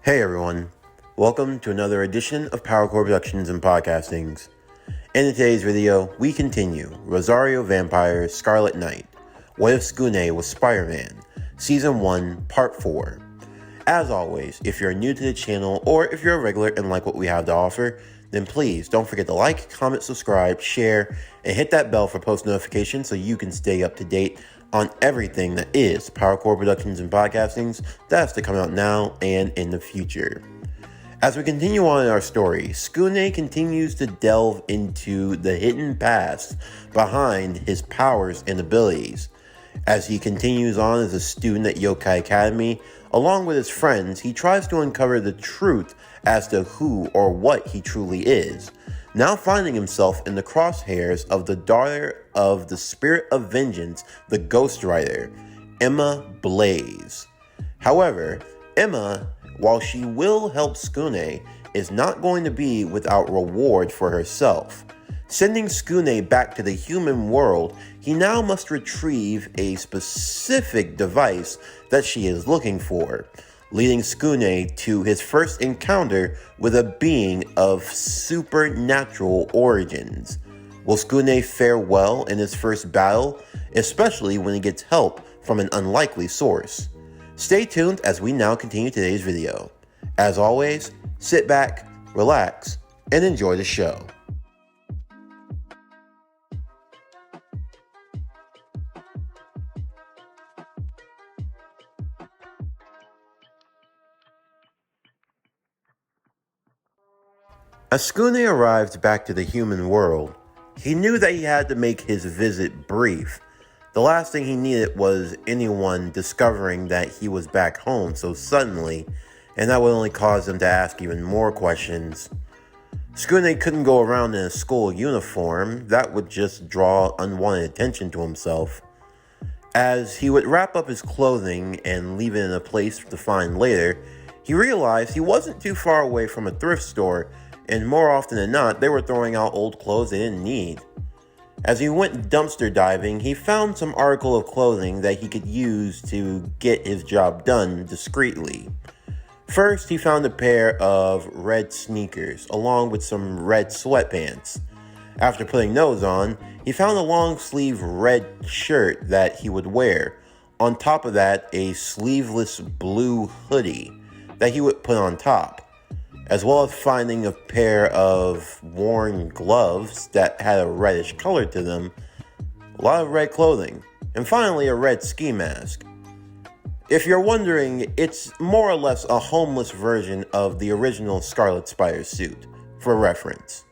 Hey everyone, welcome to another edition of PowerCore Productions and Podcastings. In today's video, we continue Rosario Vampire's Scarlet Knight, What If Tsukune Was Spider-Man, Season 1, Part 4. As always, if you're new to the channel or if you're a regular and like what we have to offer, then please don't forget to like, comment, subscribe, share, and hit that bell for post notifications so you can stay up to date on everything that is PowerCore Productions and Podcastings that's to come out now and in the future. As we continue on in our story, Tsukune continues to delve into the hidden past behind his powers and abilities. As he continues on as a student at Yokai Academy, along with his friends, he tries to uncover the truth as to who or what he truly is, now finding himself in the crosshairs of the daughter of the Spirit of Vengeance, the Ghost Rider, Emma Blaze. However, Emma, while she will help Tsukune, is not going to be without reward for herself. Sending Tsukune back to the human world, he now must retrieve a specific device that she is looking for, leading Tsukune to his first encounter with a being of supernatural origins. Will Tsukune fare well in his first battle, especially when he gets help from an unlikely source? Stay tuned as we now continue today's video. As always, sit back, relax, and enjoy the show. As Tsukune arrived back to the human world, he knew that he had to make his visit brief. The last thing he needed was anyone discovering that he was back home so suddenly, and that would only cause them to ask even more questions. Tsukune couldn't go around in a school uniform. That would just draw unwanted attention to himself. As he would wrap up his clothing and leave it in a place to find later, he realized he wasn't too far away from a thrift store, and more often than not, they were throwing out old clothes they didn't need. As he went dumpster diving, he found some article of clothing that he could use to get his job done discreetly. First, he found a pair of red sneakers, along with some red sweatpants. After putting those on, he found a long-sleeve red shirt that he would wear. On top of that, a sleeveless blue hoodie that he would put on top, as well as finding a pair of worn gloves that had a reddish color to them, a lot of red clothing, and finally a red ski mask. If you're wondering, it's more or less a homeless version of the original Scarlet Spider suit, for reference.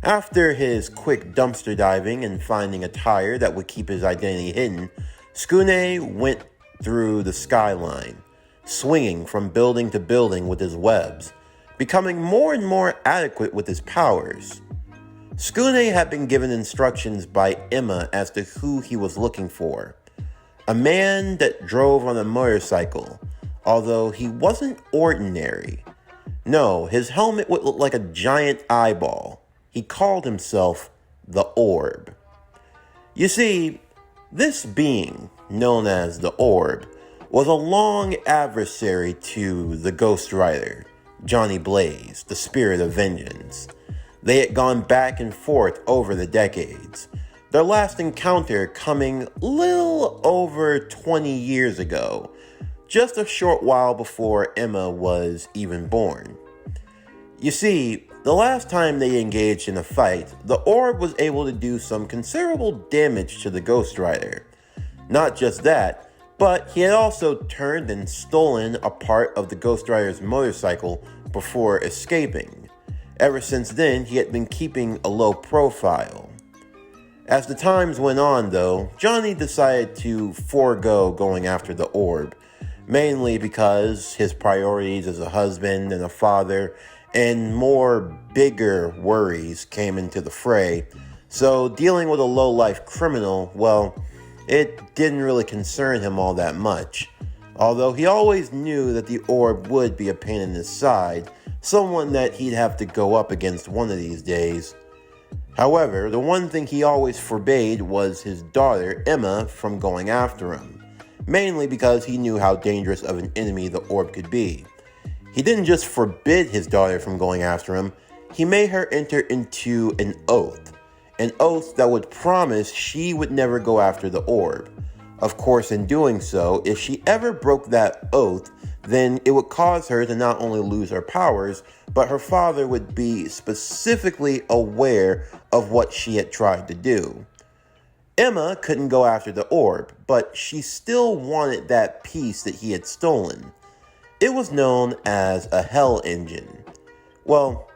After his quick dumpster diving and finding a tire that would keep his identity hidden, Tsukune went through the skyline, swinging from building to building with his webs, becoming more and more adequate with his powers. Tsukune had been given instructions by Emma as to who he was looking for. A man that drove on a motorcycle, although he wasn't ordinary. No, his helmet would look like a giant eyeball. He called himself the Orb. You see, this being, known as the Orb, was a long adversary to the Ghost Rider, Johnny Blaze, the Spirit of Vengeance. They had gone back and forth over the decades, their last encounter coming little over 20 years ago, just a short while before Emma was even born. You see, the last time they engaged in a fight, the Orb was able to do some considerable damage to the Ghost Rider. Not just that, but he had also turned and stolen a part of the Ghost Rider's motorcycle before escaping. Ever since then, he had been keeping a low profile. As the times went on, though, Johnny decided to forego going after the Orb, mainly because his priorities as a husband and a father and more bigger worries came into the fray. So dealing with a low-life criminal, well, it didn't really concern him all that much, although he always knew that the Orb would be a pain in his side, someone that he'd have to go up against one of these days. However, the one thing he always forbade was his daughter, Emma, from going after him, mainly because he knew how dangerous of an enemy the Orb could be. He didn't just forbid his daughter from going after him, he made her enter into an oath that would promise she would never go after the orb. Of course, in doing so, if she ever broke that oath, then it would cause her to not only lose her powers, but her father would be specifically aware of what she had tried to do. Emma couldn't go after the orb, but she still wanted that piece that he had stolen. It was known as a hell engine. Well,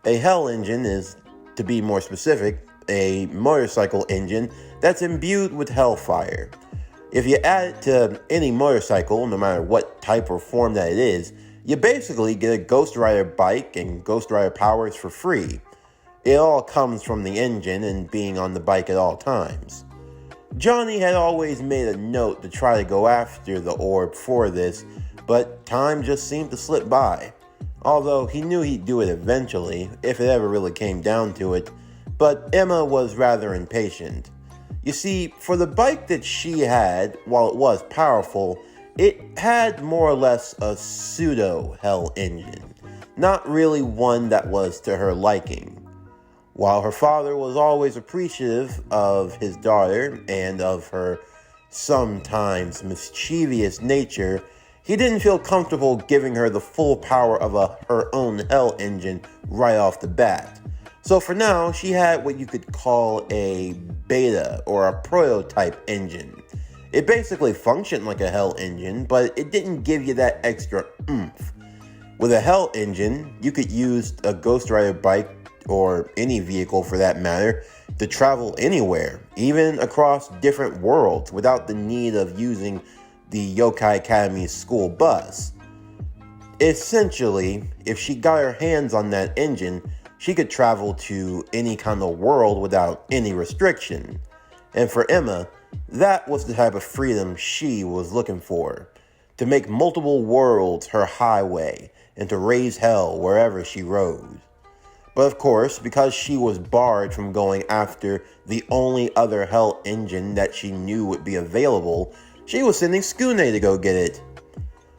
a hell engine is, to be more specific, a motorcycle engine that's imbued with hellfire. If you add it to any motorcycle, no matter what type or form that it is, you basically get a Ghost Rider bike and Ghost Rider powers for free. It all comes from the engine and being on the bike at all times. Johnny had always made a note to try to go after the orb for this, but time just seemed to slip by. Although he knew he'd do it eventually, if it ever really came down to it, but Emma was rather impatient. You see, for the bike that she had, while it was powerful, it had more or less a pseudo-hell engine, not really one that was to her liking. While her father was always appreciative of his daughter and of her sometimes mischievous nature, he didn't feel comfortable giving her the full power of her own hell engine right off the bat. So for now, she had what you could call a beta or a prototype engine. It basically functioned like a hell engine, but it didn't give you that extra oomph. With a hell engine, you could use a Ghost Rider bike, or any vehicle for that matter, to travel anywhere, even across different worlds, without the need of using the Yokai Academy's school bus. Essentially, if she got her hands on that engine, she could travel to any kind of world without any restriction. And for Emma, that was the type of freedom she was looking for. To make multiple worlds her highway, and to raise hell wherever she rode. But of course, because she was barred from going after the only other hell engine that she knew would be available, she was sending Tsukune to go get it.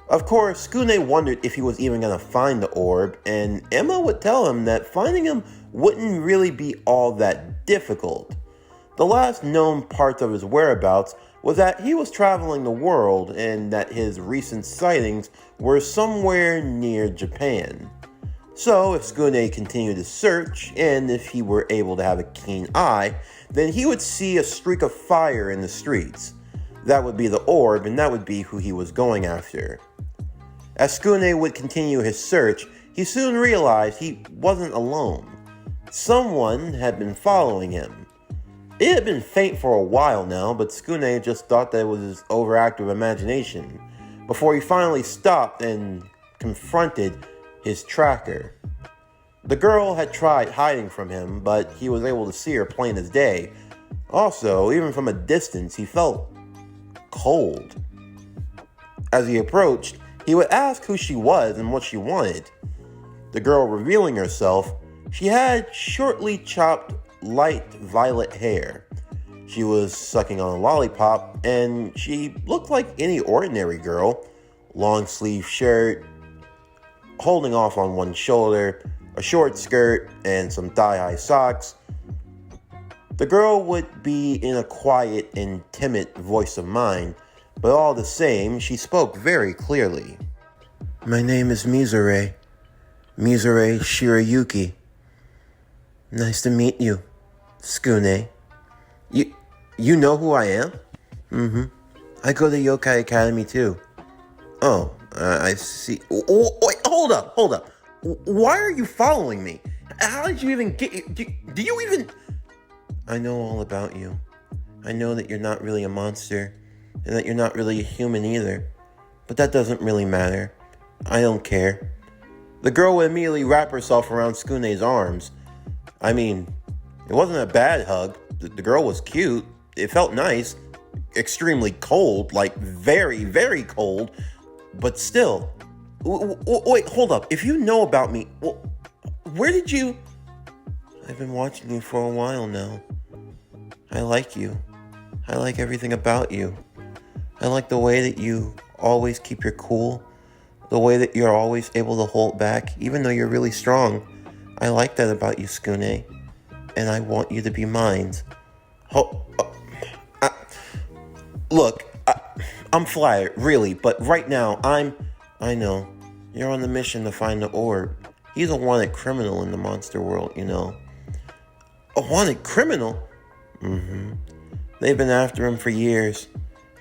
Of course, Tsukune wondered if he was even going to find the orb, and Emma would tell him that finding him wouldn't really be all that difficult. The last known parts of his whereabouts was that he was traveling the world and that his recent sightings were somewhere near Japan. So if Tsukune continued his search, and if he were able to have a keen eye, then he would see a streak of fire in the streets. That would be the orb, and that would be who he was going after. As Tsukune would continue his search, he soon realized he wasn't alone. Someone had been following him. It had been faint for a while now, but Tsukune just thought that it was his overactive imagination, before he finally stopped and confronted his tracker. The girl had tried hiding from him, but he was able to see her plain as day. Also, even from a distance, he felt cold. As he approached, he would ask who she was and what she wanted. The girl revealing herself, she had shortly chopped light violet hair. She was sucking on a lollipop, and she looked like any ordinary girl. Long sleeve shirt, holding off on one shoulder, a short skirt, and some thigh-high socks. The girl would be in a quiet and timid voice of mine, but all the same, she spoke very clearly. My name is Mizure Shirayuki. Nice to meet you, Tsukune. You know who I am? Mm-hmm. I go to Yokai Academy too. Oh, I see. Oh, wait, hold up. Why are you following me? How did you even get... Do you even... I know all about you. I know that you're not really a monster, and that you're not really a human either. But that doesn't really matter. I don't care. The girl would immediately wrap herself around Tsukune's arms. I mean, it wasn't a bad hug. The girl was cute. It felt nice. Extremely cold, like very, very cold. But still. Wait, hold up. If you know about me, where did you... I've been watching you for a while now. I like you. I like everything about you. I like the way that you always keep your cool The way that you're always able to hold back, even though you're really strong. I like that about you, Tsukune. And I want you to be mine. Uh, Look, I'm flattered, really, but right now, I know. You're on the mission to find the orb. He's a wanted criminal in the monster world, you know. A wanted criminal? Mm-hmm. They've been after him for years.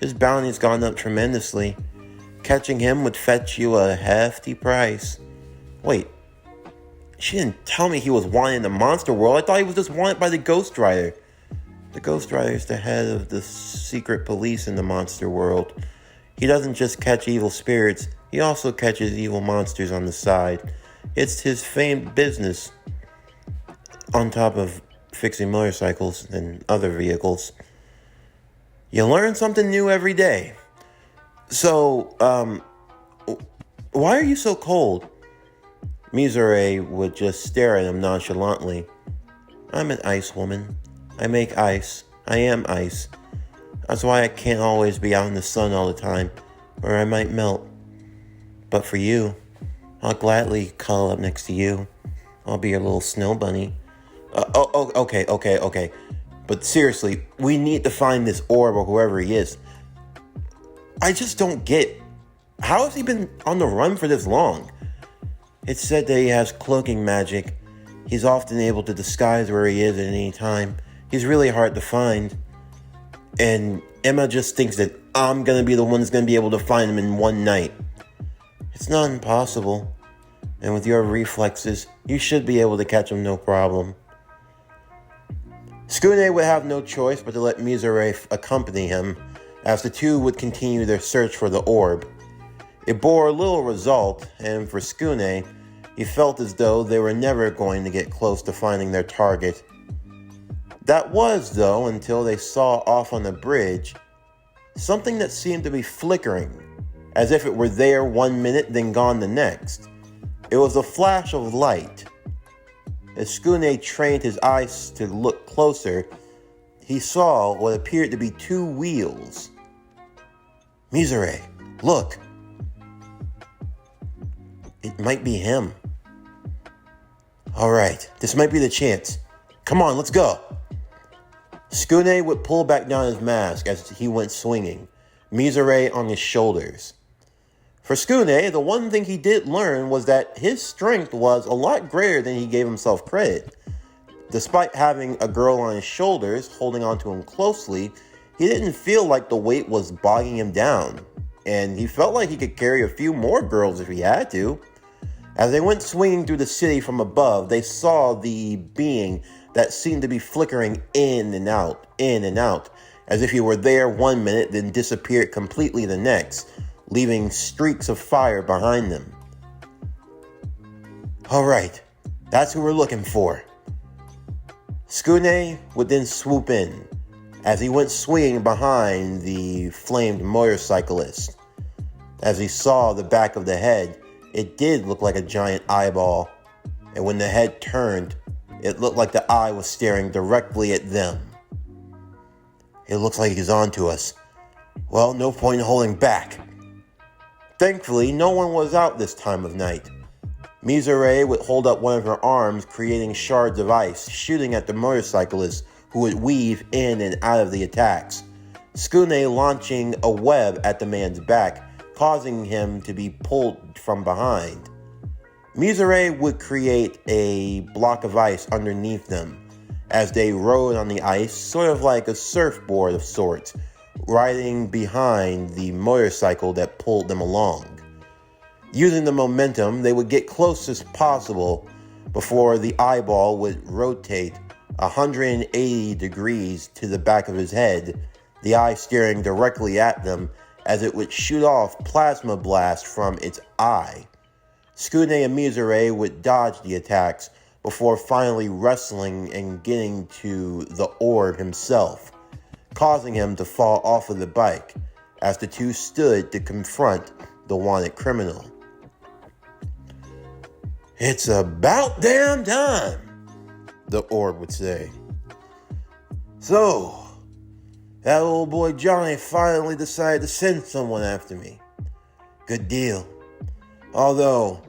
His bounty's gone up tremendously. Catching him would fetch you a hefty price. Wait, she didn't tell me he was wanted in the monster world. I thought he was just wanted by the Ghost Rider. The Ghost Rider is the head of the secret police in the monster world. He doesn't just catch evil spirits, he also catches evil monsters on the side. It's his famed business, on top of fixing motorcycles and other vehicles. You learn something new every day. So, why are you so cold? Mizore would just stare at him nonchalantly. I'm an ice woman. I make ice. I am ice. That's why I can't always be out in the sun all the time, or I might melt. But for you, I'll gladly cuddle up next to you. I'll be your little snow bunny. Okay. But seriously, we need to find this orb or whoever he is. I just don't get, how has he been on the run for this long? It's said that he has cloaking magic. He's often able to disguise where he is at any time. He's really hard to find. And Emma just thinks that I'm going to be the one that's going to be able to find him in one night. It's not impossible. And with your reflexes, you should be able to catch him no problem. Tsukune would have no choice but to let Mizore accompany him, as the two would continue their search for the orb. It bore little result, and for Tsukune, he felt as though they were never going to get close to finding their target. That was, though, until they saw off on the bridge something that seemed to be flickering, as if it were there 1 minute, then gone the next. It was a flash of light. As Tsukune trained his eyes to look closer, he saw what appeared to be two wheels. Mizore, look. It might be him. Alright, this might be the chance. Come on, let's go. Tsukune would pull back down his mask as he went swinging, Mizore on his shoulders. For Tsukune, the one thing he did learn was that his strength was a lot greater than he gave himself credit. Despite having a girl on his shoulders holding onto him closely, he didn't feel like the weight was bogging him down, and he felt like he could carry a few more girls if he had to. As they went swinging through the city from above, they saw the being that seemed to be flickering in and out, as if he were there 1 minute, then disappeared completely the next, leaving streaks of fire behind them. Alright, that's who we're looking for. Tsukune would then swoop in, as he went swinging behind the flamed motorcyclist. As he saw the back of the head, it did look like a giant eyeball, and when the head turned, it looked like the eye was staring directly at them. It looks like he's on to us. Well, no point in holding back. Thankfully, no one was out this time of night. Mizore would hold up one of her arms, creating shards of ice, shooting at the motorcyclist, who would weave in and out of the attacks. Tsukune launching a web at the man's back, causing him to be pulled from behind. Mizore would create a block of ice underneath them as they rode on the ice, sort of like a surfboard of sorts, riding behind the motorcycle that pulled them along. Using the momentum, they would get close as possible before the eyeball would rotate 180 degrees to the back of his head, the eye staring directly at them as it would shoot off plasma blast from its eye. Tsukune and Mizore would dodge the attacks before finally wrestling and getting to the orb himself, causing him to fall off of the bike as the two stood to confront the wanted criminal. It's about damn time, the orb would say. So, that old boy Johnny finally decided to send someone after me. Good deal. Although,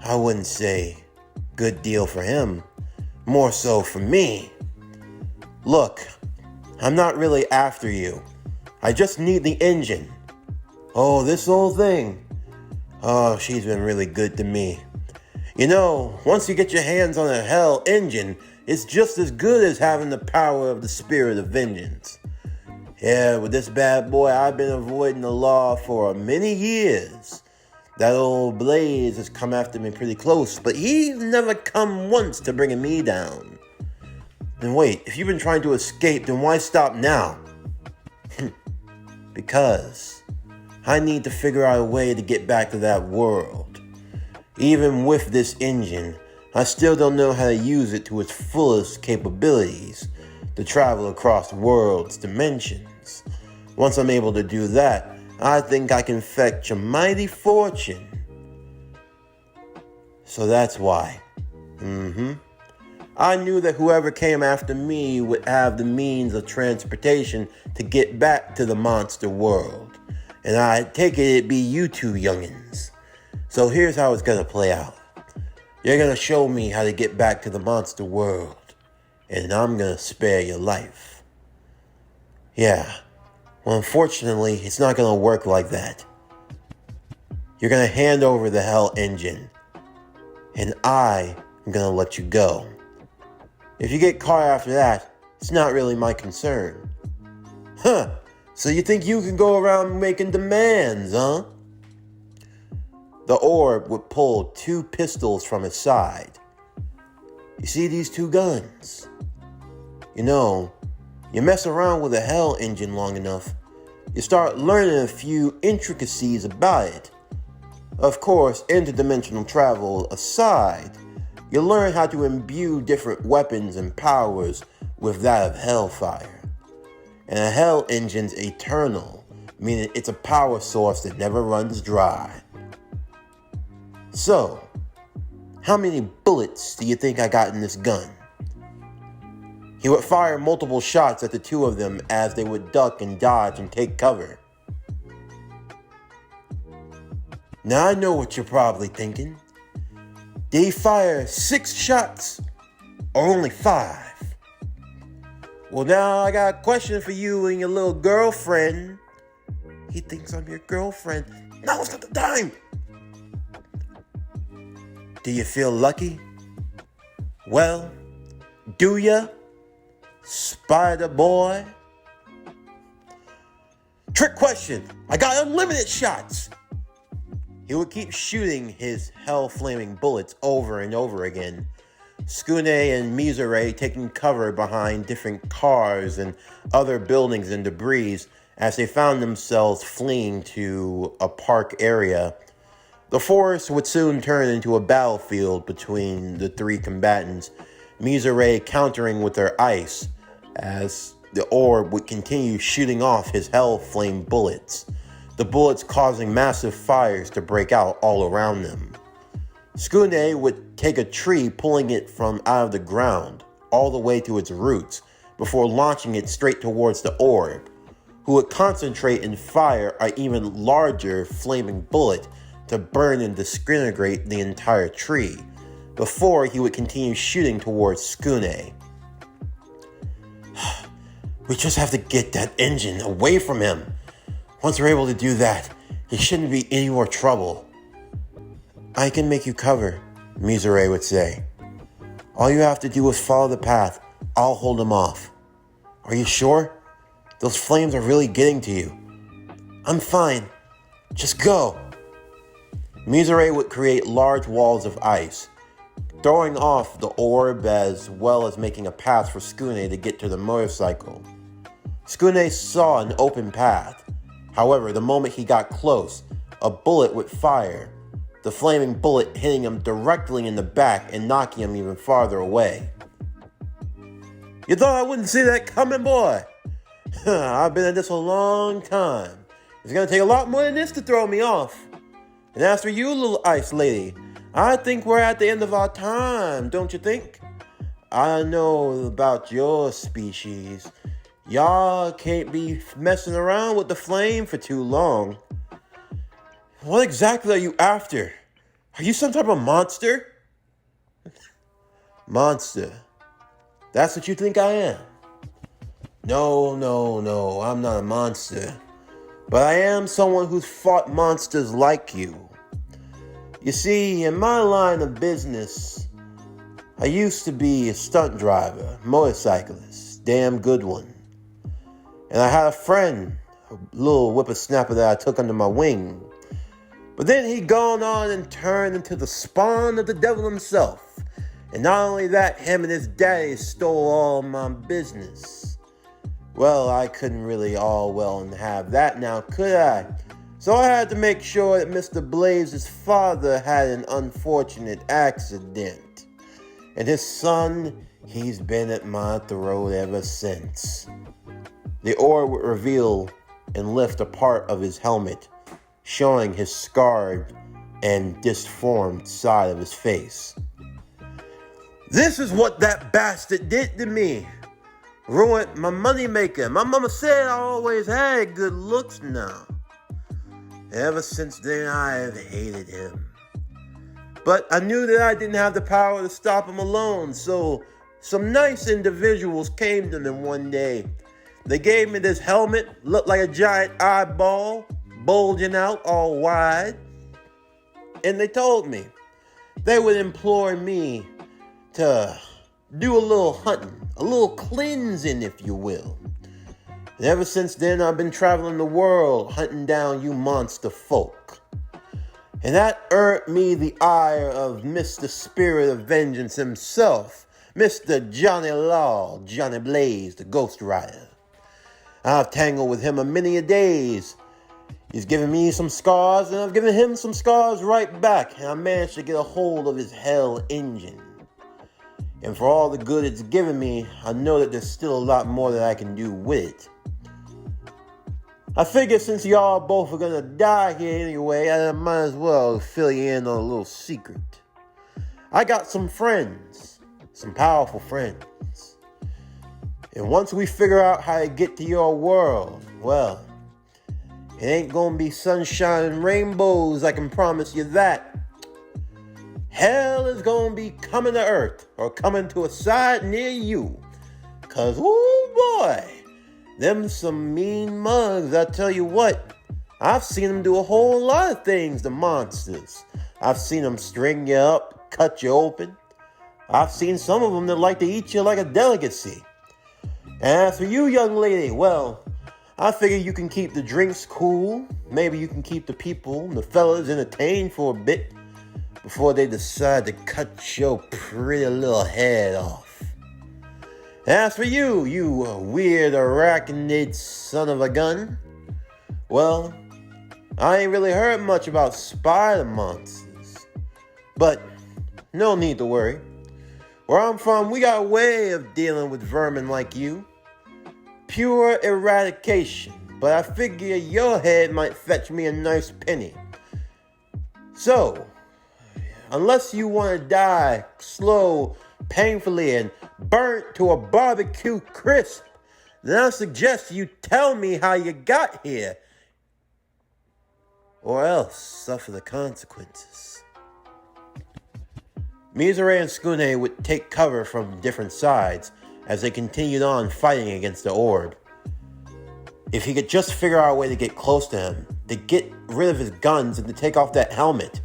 I wouldn't say good deal for him, more so for me. Look, I'm not really after you. I just need the engine. Oh, this old thing. Oh, she's been really good to me. You know, once you get your hands on a hell engine, it's just as good as having the power of the spirit of vengeance. Yeah, with this bad boy, I've been avoiding the law for many years. That old Blaze has come after me pretty close, but he's never come once to bringing me down. And wait, if you've been trying to escape, then why stop now? Because I need to figure out a way to get back to that world. Even with this engine, I still don't know how to use it to its fullest capabilities to travel across worlds, dimensions. Once I'm able to do that, I think I can fetch a mighty fortune. So that's why. I knew that whoever came after me would have the means of transportation to get back to the monster world. And I take it it'd be you two youngins. So here's how it's gonna play out. You're gonna show me how to get back to the monster world. And I'm gonna spare your life. Yeah. Well, unfortunately, it's not gonna work like that. You're gonna hand over the hell engine. And I am gonna let you go. If you get caught after that, it's not really my concern. Huh, so you think you can go around making demands, huh? The orb would pull 2 pistols from his side. You see these 2 guns? You know, you mess around with a hell engine long enough, you start learning a few intricacies about it. Of course, interdimensional travel aside, you learn how to imbue different weapons and powers with that of hellfire. And a hell engine's eternal, meaning it's a power source that never runs dry. So, how many bullets do you think I got in this gun? He would fire multiple shots at the 2 of them as they would duck and dodge and take cover. Now I know what you're probably thinking. Did he fire 6 shots or only 5? Well, now I got a question for you and your little girlfriend. He thinks I'm your girlfriend. Now it's not the time. Do you feel lucky? Well, do ya, Spider Boy? Trick question. I got unlimited shots. He would keep shooting his hell-flaming bullets over and over again. Tsukune and Mizure taking cover behind different cars and other buildings and debris as they found themselves fleeing to a park area. The forest would soon turn into a battlefield between the 3 combatants, Mizure countering with their ice as the orb would continue shooting off his hell-flame bullets, the bullets causing massive fires to break out all around them. Tsukune would take a tree, pulling it from out of the ground all the way to its roots before launching it straight towards the orb, who would concentrate and fire an even larger flaming bullet to burn and disintegrate the entire tree, before he would continue shooting towards Tsukune. We just have to get that engine away from him. Once we're able to do that, there shouldn't be any more trouble. I can make you cover, Mizure would say. All you have to do is follow the path. I'll hold him off. Are you sure? Those flames are really getting to you. I'm fine. Just go. Mizure would create large walls of ice, throwing off the orb as well as making a path for Tsukune to get to the motorcycle. Tsukune saw an open path. However, the moment he got close, a bullet would fire, the flaming bullet hitting him directly in the back and knocking him even farther away. You thought I wouldn't see that coming, boy? I've been at this a long time. It's gonna take a lot more than this to throw me off. And as for you, little ice lady, I think we're at the end of our time, don't you think? I know about your species. Y'all can't be messing around with the flame for too long. What exactly are you after? Are you some type of monster? Monster. That's what you think I am? No, I'm not a monster. But I am someone who's fought monsters like you. You see, in my line of business, I used to be a stunt driver, motorcyclist, damn good one. And I had a friend, a little whippersnapper that I took under my wing. But then he'd gone on and turned into the spawn of the devil himself. And not only that, him and his daddy stole all my business. Well, I couldn't really all well and have that now, could I? So I had to make sure that Mr. Blaze's father had an unfortunate accident. And his son, he's been at my throat ever since. The orb would reveal and lift a part of his helmet, showing his scarred and disformed side of his face. This is what that bastard did to me. Ruined my moneymaker. My mama said I always had good looks now. Ever since then, I've hated him. But I knew that I didn't have the power to stop him alone, so some nice individuals came to me one day. They gave me this helmet, looked like a giant eyeball, bulging out all wide. And they told me they would employ me to do a little hunting, a little cleansing, if you will. And ever since then, I've been traveling the world, hunting down you monster folk. And that earned me the ire of Mr. Spirit of Vengeance himself, Mr. Johnny Law, Johnny Blaze, the Ghost Rider. I've tangled with him a many a days. He's given me some scars, and I've given him some scars right back, and I managed to get a hold of his hell engine. And for all the good it's given me, I know that there's still a lot more that I can do with it. I figure since y'all both are gonna die here anyway, I might as well fill you in on a little secret. I got some friends, some powerful friends. And once we figure out how to get to your world, well, it ain't gonna be sunshine and rainbows, I can promise you that. Hell is gonna be coming to Earth, or coming to a side near you. Cause, oh boy, them some mean mugs, I tell you what. I've seen them do a whole lot of things to monsters. I've seen them string you up, cut you open. I've seen some of them that like to eat you like a delicacy. And as for you, young lady, well, I figure you can keep the drinks cool. Maybe you can keep the people, the fellas entertained for a bit before they decide to cut your pretty little head off. As for you, you weird arachnid son of a gun, well, I ain't really heard much about spider monsters. But no need to worry. Where I'm from, we got a way of dealing with vermin like you. Pure eradication. But I figure your head might fetch me a nice penny. So, unless you want to die slow, painfully, and burnt to a barbecue crisp, then I suggest you tell me how you got here, or else suffer the consequences. Mizore and Tsukune would take cover from different sides as they continued on fighting against the orb. If he could just figure out a way to get close to him, to get rid of his guns and to take off that helmet.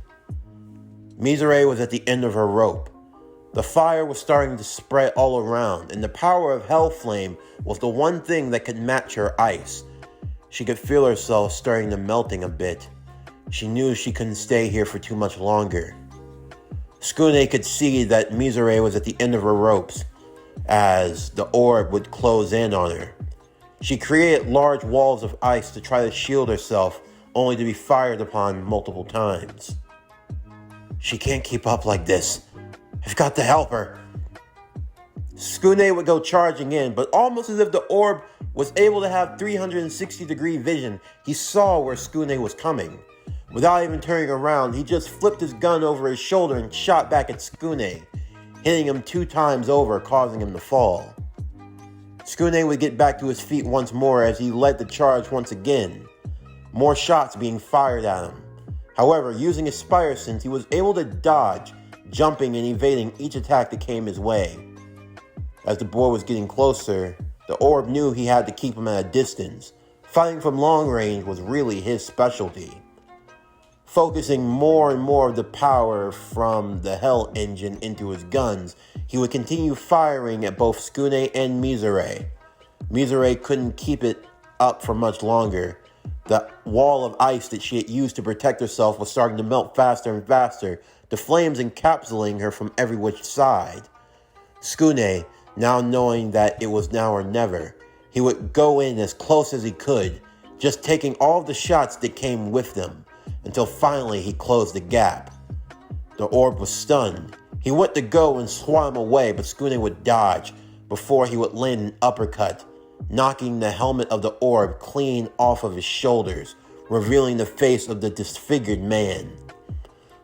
Mizore was at the end of her rope. The fire was starting to spread all around, and the power of Hellflame was the one thing that could match her ice. She could feel herself starting to melting a bit. She knew she couldn't stay here for too much longer. Tsukune could see that Mizore was at the end of her ropes as the orb would close in on her. She created large walls of ice to try to shield herself, only to be fired upon multiple times. She can't keep up like this. I've got to help her. Tsukune would go charging in, but almost as if the orb was able to have 360-degree vision, he saw where Tsukune was coming. Without even turning around, he just flipped his gun over his shoulder and shot back at Tsukune, hitting him 2 times over, causing him to fall. Tsukune would get back to his feet once more as he led the charge once again. More shots being fired at him. However, using his Spire Sense, he was able to dodge, jumping and evading each attack that came his way. As the boy was getting closer, the orb knew he had to keep him at a distance. Fighting from long range was really his specialty. Focusing more and more of the power from the Hell engine into his guns, he would continue firing at both Tsukune and Mizure. Mizure couldn't keep it up for much longer. The wall of ice that she had used to protect herself was starting to melt faster and faster, the flames encapsulating her from every which side. Tsukune, now knowing that it was now or never, he would go in as close as he could, just taking all of the shots that came with them, until finally he closed the gap. The orb was stunned. He went to go and swat him away, but Tsukune would dodge before he would land an uppercut, knocking the helmet of the orb clean off of his shoulders, revealing the face of the disfigured man.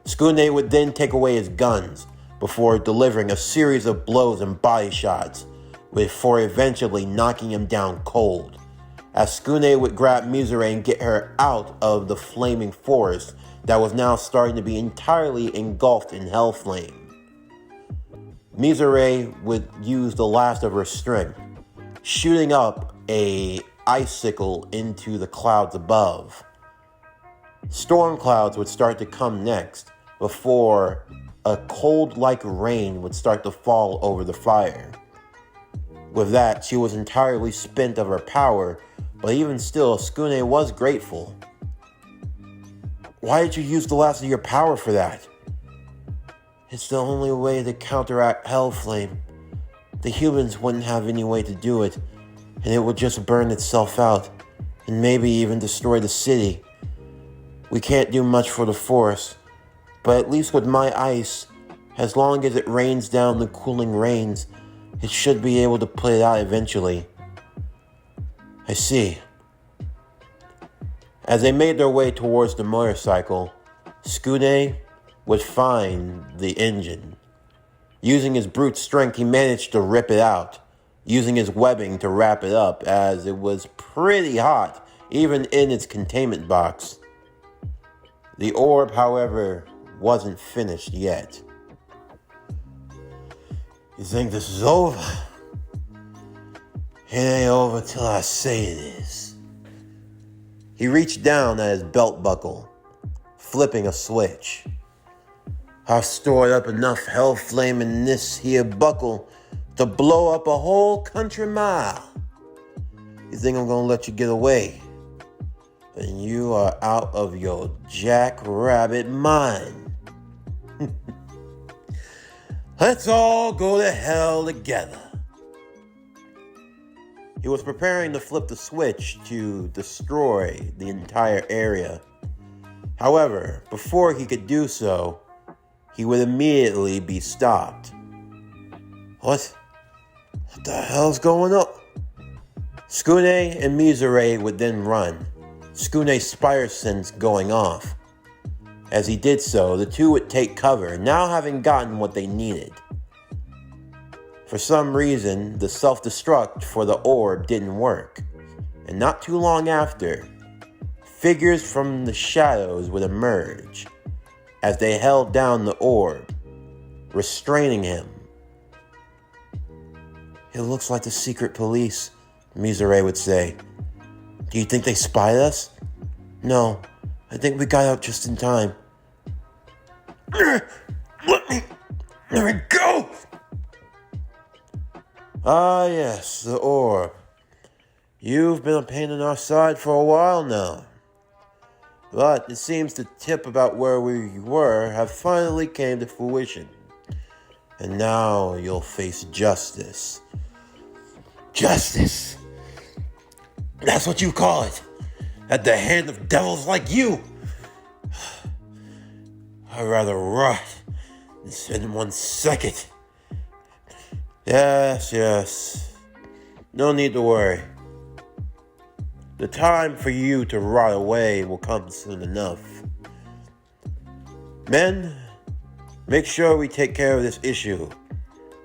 Tsukune would then take away his guns before delivering a series of blows and body shots, before eventually knocking him down cold. As Tsukune would grab Mizure and get her out of the flaming forest that was now starting to be entirely engulfed in hell flame. Mizure would use the last of her strength, shooting up an icicle into the clouds above. Storm clouds would start to come next, before a cold-like rain would start to fall over the fire. With that, she was entirely spent of her power, but even still, Tsukune was grateful. Why did you use the last of your power for that? It's the only way to counteract Hellflame. The humans wouldn't have any way to do it, and it would just burn itself out, and maybe even destroy the city. We can't do much for the forest, but at least with my ice, as long as it rains down the cooling rains, it should be able to put it out eventually. I see. As they made their way towards the motorcycle, Tsukune would find the engine. Using his brute strength, he managed to rip it out, using his webbing to wrap it up, as it was pretty hot, even in its containment box. The orb, however, wasn't finished yet. You think this is over? It ain't over till I say it is. He reached down at his belt buckle, flipping a switch. I've stored up enough hell flame in this here buckle to blow up a whole country mile. You think I'm gonna let you get away? And you are out of your jackrabbit mind. Let's all go to hell together. He was preparing to flip the switch to destroy the entire area. However, before he could do so, he would immediately be stopped. What the hell's going on? Tsukune and Mizure would then run, Tsukune's Spire Sense going off. As he did so, the two would take cover, now having gotten what they needed. For some reason, the self-destruct for the orb didn't work, and not too long after, figures from the shadows would emerge as they held down the orb, restraining him. It looks like the secret police, Mizure would say. Do you think they spied us? No, I think we got out just in time. Let me go! Ah, yes, the orb. You've been a pain in our side for a while now. But it seems the tip about where we were have finally came to fruition. And now you'll face justice. Justice! That's what you call it. At the hand of devils like you. I'd rather rot than spend 1 second. Yes. No need to worry. The time for you to rot away will come soon enough. Men, make sure we take care of this issue.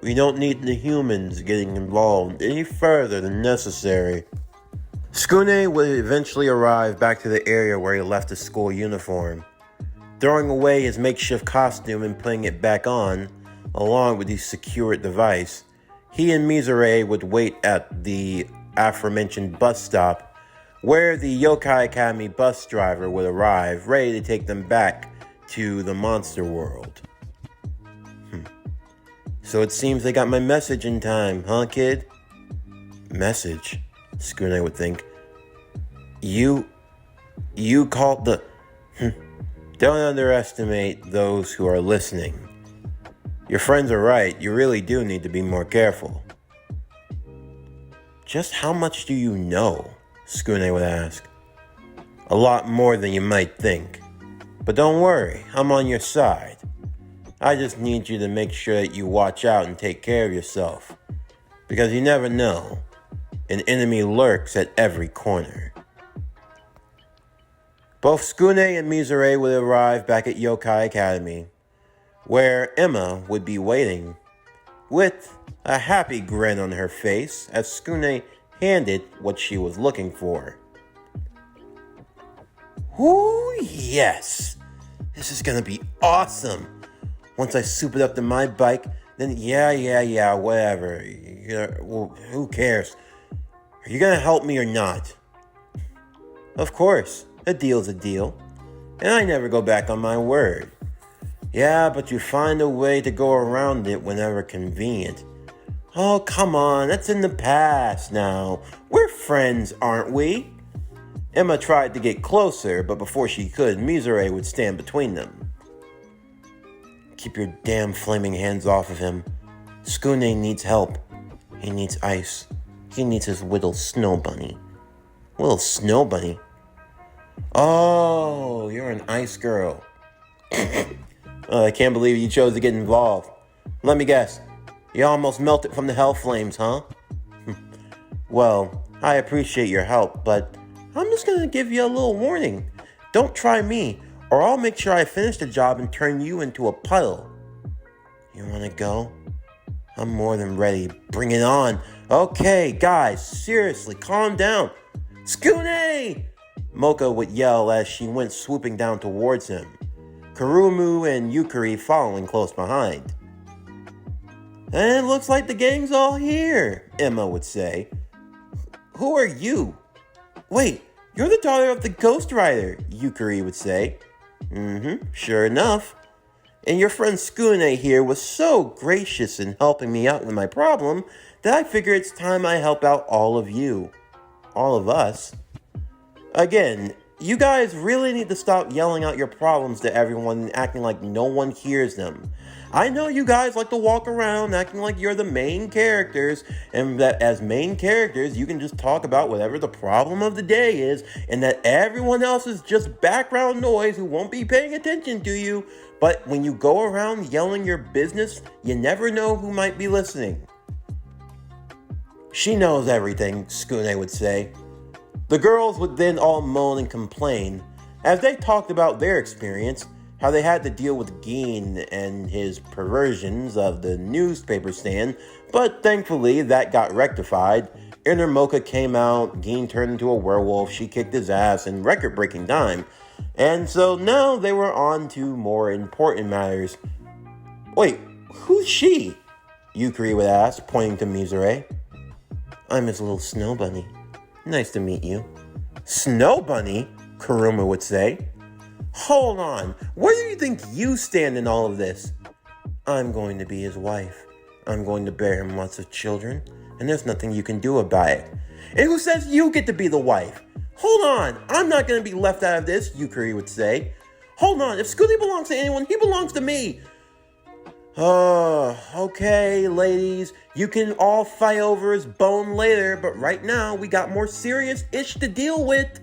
We don't need the humans getting involved any further than necessary. Tsukune would eventually arrive back to the area where he left his school uniform. throwing away his makeshift costume and putting it back on, along with the secured device, he and Mizure would wait at the aforementioned bus stop, where the Yokai Academy bus driver would arrive, ready to take them back to the monster world. So it seems they got my message in time, huh, kid? Message? Tsukune would think. You called the... Don't underestimate those who are listening. Your friends are right. You really do need to be more careful. Just how much do you know? Tsukune would ask. A lot more than you might think. But don't worry, I'm on your side. I just need you to make sure that you watch out and take care of yourself. Because you never know. An enemy lurks at every corner. Both Tsukune and Mizure would arrive back at Yokai Academy, where Emma would be waiting, with a happy grin on her face as Tsukune handed what she was looking for. Ooh, yes! This is gonna be awesome! Once I soup it up to my bike, then yeah, whatever. Well, who cares? Are you gonna help me or not? Of course, a deal's a deal. And I never go back on my word. Yeah, but you find a way to go around it whenever convenient. Oh, come on, that's in the past now. We're friends, aren't we? Emma tried to get closer, but before she could, Mizure would stand between them. Keep your damn flaming hands off of him. Tsukune needs help. He needs ice. He needs his little snow bunny. Little snow bunny? Oh, you're an ice girl. I can't believe you chose to get involved. Let me guess. You almost melted from the hell flames, huh? Well, I appreciate your help, but I'm just gonna give you a little warning. Don't try me, or I'll make sure I finish the job and turn you into a puddle. You wanna go? I'm more than ready. Bring it on. Okay, guys, seriously, calm down. Tsukune! Mocha would yell as she went swooping down towards him, Kurumu and Yukari following close behind. And it looks like the gang's all here, Emma would say. Who are you? Wait, you're the daughter of the Ghost Rider, Yukari would say. Sure enough. And your friend Tsukune here was so gracious in helping me out with my problem that I figure it's time I help out all of you. All of us. Again, you guys really need to stop yelling out your problems to everyone and acting like no one hears them. I know you guys like to walk around acting like you're the main characters, and that as main characters, you can just talk about whatever the problem of the day is, and that everyone else is just background noise who won't be paying attention to you. But when you go around yelling your business, you never know who might be listening. She knows everything, Tsukune would say. The girls would then all moan and complain as they talked about their experience, how they had to deal with Gin and his perversions of the newspaper stand, but thankfully that got rectified. Inner Mocha came out, Gin turned into a werewolf, she kicked his ass in record-breaking time, and so now they were on to more important matters. Wait, who's she? Yukari would ask, pointing to Mizure. I'm his little snow bunny. Nice to meet you. Snow bunny? Kuruma would say. Hold on, where do you think you stand in all of this? I'm going to be his wife. I'm going to bear him lots of children, and there's nothing you can do about it. And who says you get to be the wife? Hold on, I'm not going to be left out of this, Yukari would say. Hold on, if Tsukune belongs to anyone, he belongs to me. Okay, ladies, you can all fight over his bone later, but right now we got more serious ish to deal with.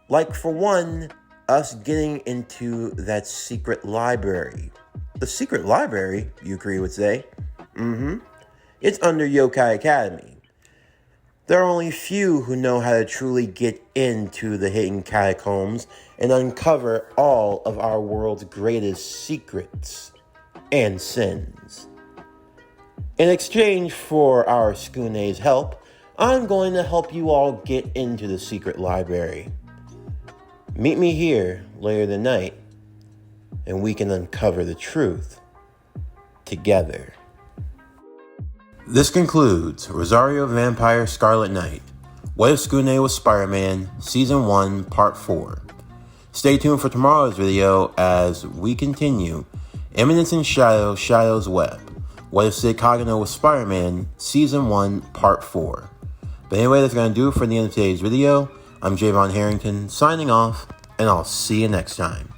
Like, for one, us getting into that secret library. The secret library, Yukari would say. It's under Yokai Academy. There are only few who know how to truly get into the hidden catacombs and uncover all of our world's greatest secrets and sins. In exchange for our Tsukune's help, I'm going to help you all get into the secret library. Meet me here later tonight, and we can uncover the truth together. This concludes Rosario Vampire Scarlet Knight, What If Tsukune Was Spider-Man, Season 1, Part 4. Stay tuned for tomorrow's video as we continue Eminence in Shadow, Shadow's Web, What If Sid Kagano Was Spider-Man, Season 1, Part 4. But anyway, that's going to do it for the end of today's video. I'm Javon Harrington, signing off, and I'll see you next time.